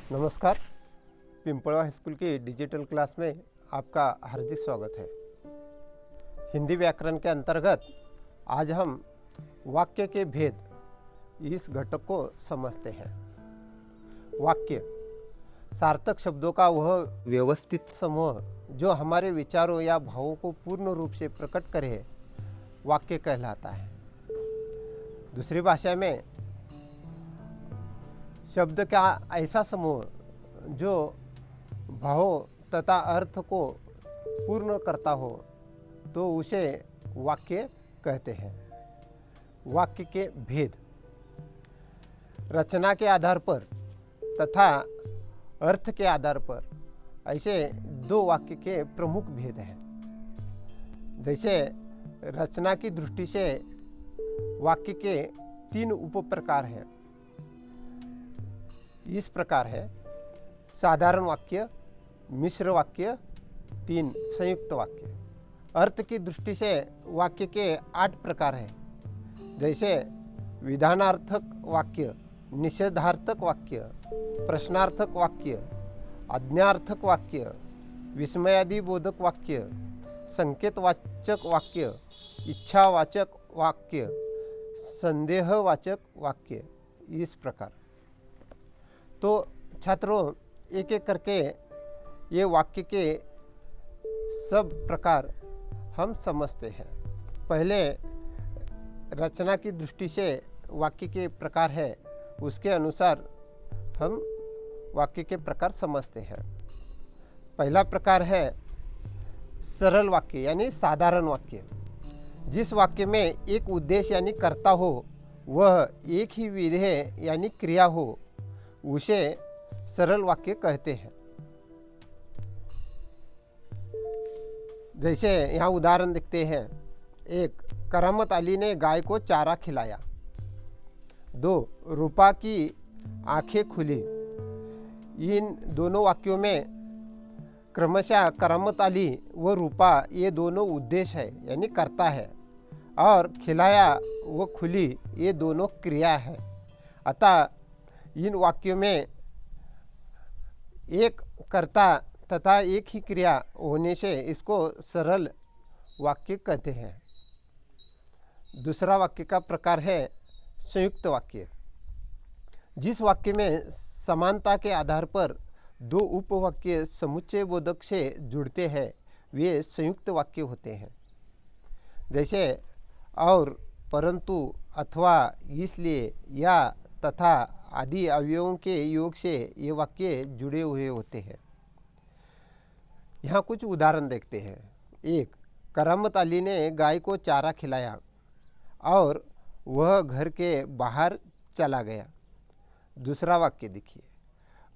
नमस्कार। पिंपलवा high school की digital class में आपका हार्दिक स्वागत है। हिंदी व्याकरण के अंतर्गत आज हम वाक्य के भेद इस घटक को समझते हैं। वाक्य सार्थक शब्दों का वह व्यवस्थित समूह जो हमारे विचारों या भावों को पूर्ण रूप से प्रकट करे वाक्य कहलाता है। दूसरी भाषा में शब्द का ऐसा समूह जो भाव तथा अर्थ को पूर्ण करता हो तो उसे वाक्य कहते हैं। वाक्य के भेद रचना के आधार पर तथा अर्थ के आधार पर ऐसे दो वाक्य के प्रमुख भेद हैं। जैसे रचना की दृष्टि से वाक्य के तीन उप प्रकार हैं। इस प्रकार है साधारण वाक्य, मिश्र वाक्य, तीन संयुक्त वाक्य। अर्थ की दृष्टि से वाक्य के 8 प्रकार हैं। जैसे विधानार्थक वाक्य, निषेधार्थक वाक्य, प्रश्नार्थक वाक्य, आज्ञार्थक वाक्य, विस्मयादिबोधक वाक्य, संकेतवाचक वाक्य, इच्छावाचक वाक्य, संदेहवाचक वाक्य। इस प्रकार तो छात्रों एक एक करके ये वाक्य के सब प्रकार हम समझते हैं। पहले रचना की दृष्टि से वाक्य के प्रकार है, उसके अनुसार हम वाक्य के प्रकार समझते हैं। पहला प्रकार है सरल वाक्य यानी साधारण वाक्य। जिस वाक्य में एक उद्देश्य यानी कर्ता हो, वह एक ही विधेय यानी क्रिया हो, उसे सरल वाक्य कहते हैं। जैसे यहाँ उदाहरण देखते हैं। 1. करामत अली ने गाय को चारा खिलाया। 2. रूपा की आंखें खुली। इन दोनों वाक्यों में क्रमशः करामत अली व रूपा ये दोनों उद्देश्य है यानी कर्ता है, और खिलाया व खुली ये दोनों क्रिया है। अतः इन वाक्यों में एक कर्ता तथा एक ही क्रिया होने से इसको सरल वाक्य कहते हैं। दूसरा वाक्य का प्रकार है संयुक्त वाक्य। जिस वाक्य में समानता के आधार पर दो उपवाक्य समुच्चय बोधक से जुड़ते हैं वे संयुक्त वाक्य होते हैं। जैसे और, परंतु, अथवा, इसलिए, या, तथा आदि अवयवों के योग से ये वाक्य जुड़े हुए होते हैं। यहाँ कुछ उदाहरण देखते हैं। 1. करामत अली ने गाय को चारा खिलाया और वह घर के बाहर चला गया। दूसरा वाक्य देखिए।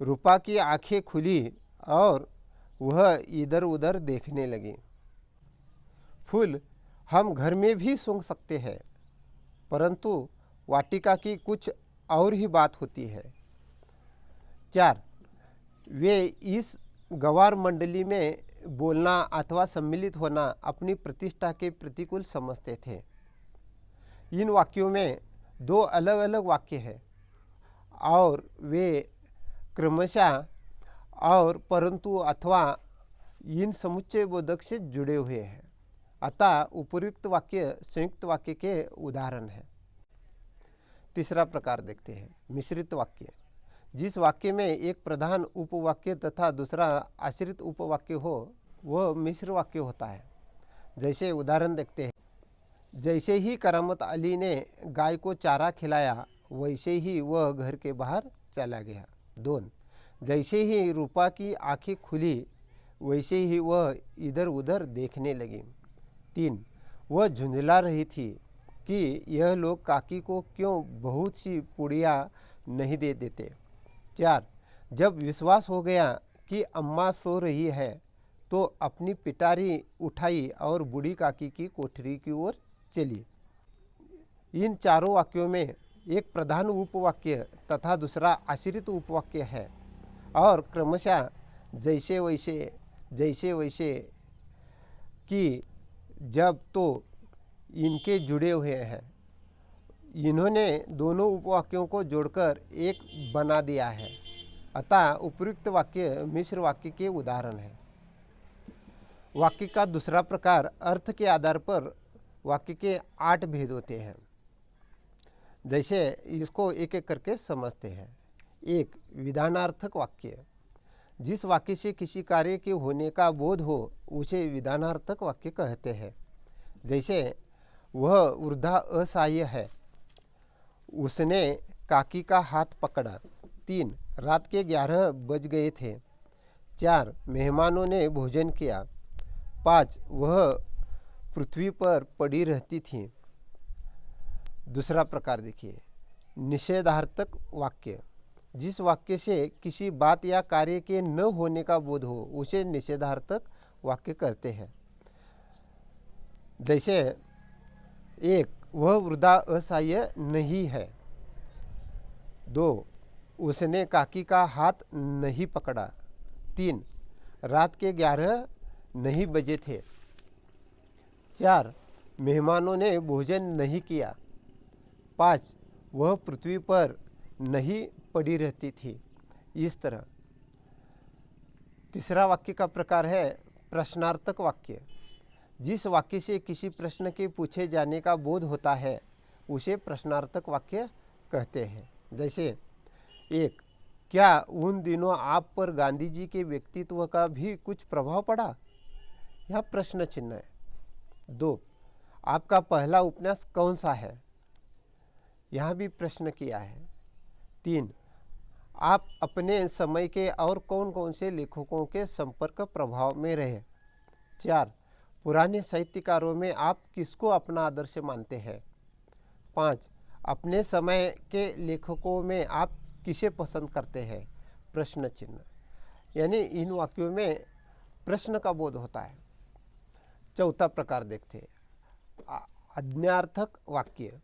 रूपा की आंखें खुली और वह इधर उधर देखने लगी। फूल हम घर में भी सूंघ सकते हैं, परंतु वाटिका की कुछ और ही बात होती है। 4. वे इस गवार मंडली में बोलना अथवा सम्मिलित होना अपनी प्रतिष्ठा के प्रतिकूल समझते थे। इन वाक्यों में दो अलग अलग वाक्य हैं और वे क्रमशः और, परंतु, अथवा इन समुच्चय बोधक से जुड़े हुए हैं। अतः उपर्युक्त वाक्य संयुक्त वाक्य के उदाहरण हैं। तीसरा प्रकार देखते हैं मिश्रित वाक्य। जिस वाक्य में एक प्रधान उपवाक्य तथा दूसरा आश्रित उपवाक्य हो वह मिश्र वाक्य होता है। जैसे उदाहरण देखते हैं। जैसे ही करामत अली ने गाय को चारा खिलाया वैसे ही वह घर के बाहर चला गया। 2. जैसे ही रूपा की आंखें खुली वैसे ही वह इधर उधर देखने लगी। 3. वह झुंझला रही थी कि यह लोग काकी को क्यों बहुत सी पुड़िया नहीं दे देते। 4. जब विश्वास हो गया कि अम्मा सो रही है तो अपनी पिटारी उठाई और बूढ़ी काकी की कोठरी की ओर चली। इन चारों वाक्यों में एक प्रधान उपवाक्य तथा दूसरा आश्रित उपवाक्य है और क्रमशः जैसे वैसे कि जब तो इनके जुड़े हुए हैं। इन्होंने दोनों उपवाक्यों को जोड़कर एक बना दिया है। अतः उपयुक्त वाक्य मिश्र वाक्य के उदाहरण हैं। वाक्य का दूसरा प्रकार अर्थ के आधार पर वाक्य के 8 भेद होते हैं। जैसे इसको एक एक करके समझते हैं। एक, विधानार्थक वाक्य। जिस वाक्य से किसी कार्य के होने का बोध हो उसे विधानार्थक वाक्य कहते हैं। जैसे वह वृद्धा असहाय है, उसने काकी का हाथ पकड़ा। 3, रात के 11 बज गए थे। 4, मेहमानों ने भोजन किया। 5, वह पृथ्वी पर पड़ी रहती थी। दूसरा प्रकार देखिए, निषेधार्थक वाक्य। जिस वाक्य से किसी बात या कार्य के न होने का बोध हो उसे निषेधार्थक वाक्य कहते हैं। जैसे 1, वह वृद्धा असहाय नहीं है। 2, उसने काकी का हाथ नहीं पकड़ा। 3, रात के 11 नहीं बजे थे। 4, मेहमानों ने भोजन नहीं किया। 5, वह पृथ्वी पर नहीं पड़ी रहती थी। इस तरह। तीसरा वाक्य का प्रकार है प्रश्नार्थक वाक्य। जिस वाक्य से किसी प्रश्न के पूछे जाने का बोध होता है उसे प्रश्नार्थक वाक्य कहते हैं। जैसे 1, क्या उन दिनों आप पर गांधी जी के व्यक्तित्व का भी कुछ प्रभाव पड़ा? यह प्रश्न चिन्ह है। 2, आपका पहला उपन्यास कौन सा है? यहाँ भी प्रश्न किया है। 3, आप अपने समय के और कौन कौन से लेखकों के संपर्क प्रभाव में रहे? 4, पुराने साहित्यकारों में आप किसको अपना आदर्श मानते हैं? 5, अपने समय के लेखकों में आप किसे पसंद करते हैं? प्रश्न चिन्ह। यानी इन वाक्यों में प्रश्न का बोध होता है। चौथा प्रकार देखते हैं, आज्ञार्थक वाक्य।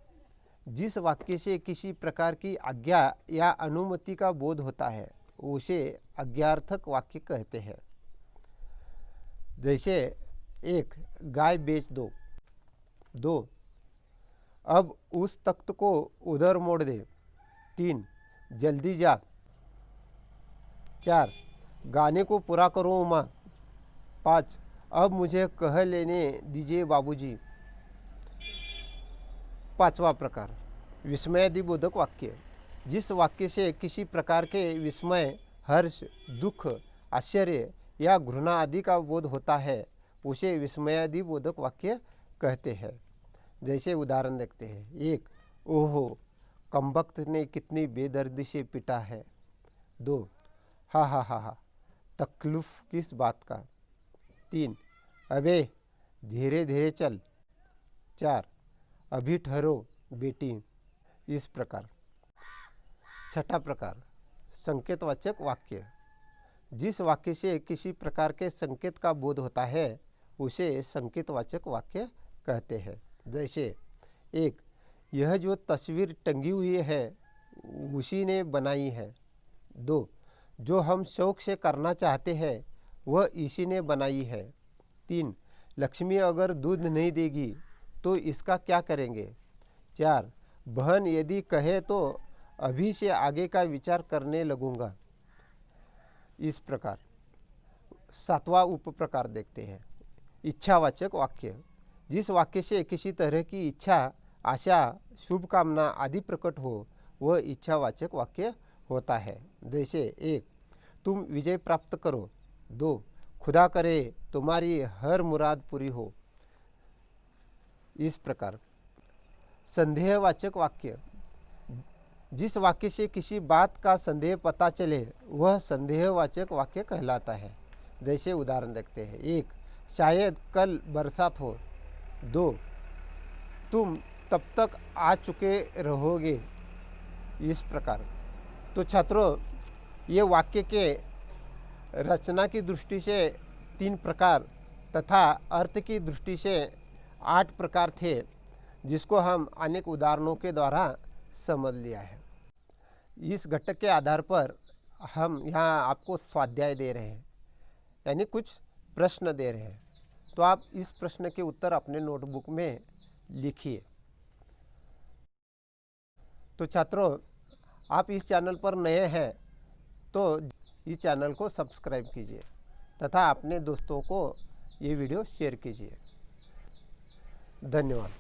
जिस वाक्य से किसी प्रकार की आज्ञा या अनुमति का बोध होता है उसे आज्ञार्थक वाक्य कहते हैं। जैसे 1, गाय बेच दो। 2, अब उस तख्त को उधर मोड़ दे। 3, जल्दी जा। 4, गाने को पूरा करो उमा। 5, अब मुझे कह लेने दीजिए बाबूजी। 5वां प्रकार, विस्मयादिबोधक वाक्य। जिस वाक्य से किसी प्रकार के विस्मय, हर्ष, दुख, आश्चर्य या घृणा आदि का बोध होता है उसे विस्मयादिबोधक वाक्य कहते हैं। जैसे उदाहरण देखते हैं। 1, ओहो, कमबख्त ने कितनी बेदर्दी से पिटा है। 2, हा हा हा हा, तकलीफ किस बात का। 3, अबे धीरे धीरे चल। 4, अभी ठहरो बेटी। इस प्रकार। छठा प्रकार, संकेतवाचक वाक्य। जिस वाक्य से किसी प्रकार के संकेत का बोध होता है उसे संकेतवाचक वाक्य कहते हैं। जैसे 1, यह जो तस्वीर टंगी हुई है उसी ने बनाई है। 2, जो हम शौक से करना चाहते हैं वह इसी ने बनाई है। 3, लक्ष्मी अगर दूध नहीं देगी तो इसका क्या करेंगे। 4, बहन यदि कहे तो अभी से आगे का विचार करने लगूंगा। इस प्रकार। 7वां उप प्रकार देखते हैं, इच्छावाचक वाक्य। जिस वाक्य से किसी तरह की इच्छा, आशा, शुभकामना आदि प्रकट हो वह इच्छावाचक वाक्य होता है। जैसे 1, तुम विजय प्राप्त करो। 2, खुदा करे तुम्हारी हर मुराद पूरी हो। इस प्रकार। संदेहवाचक वाक्य। जिस वाक्य से किसी बात का संदेह पता चले वह संदेहवाचक वाक्य कहलाता है। जैसे उदाहरण देखते हैं। 1, शायद कल बरसात हो। 2, तुम तब तक आ चुके रहोगे। इस प्रकार। तो छात्रों, ये वाक्य के रचना की दृष्टि से 3 प्रकार तथा अर्थ की दृष्टि से 8 प्रकार थे, जिसको हम अनेक उदाहरणों के द्वारा समझ लिया है। इस घटक के आधार पर हम यहाँ आपको स्वाध्याय दे रहे हैं, यानी कुछ प्रश्न दे रहे हैं। तो आप इस प्रश्न के उत्तर अपने नोटबुक में लिखिए। तो छात्रों, आप इस चैनल पर नए हैं तो इस चैनल को सब्सक्राइब कीजिए तथा अपने दोस्तों को ये वीडियो शेयर कीजिए। धन्यवाद।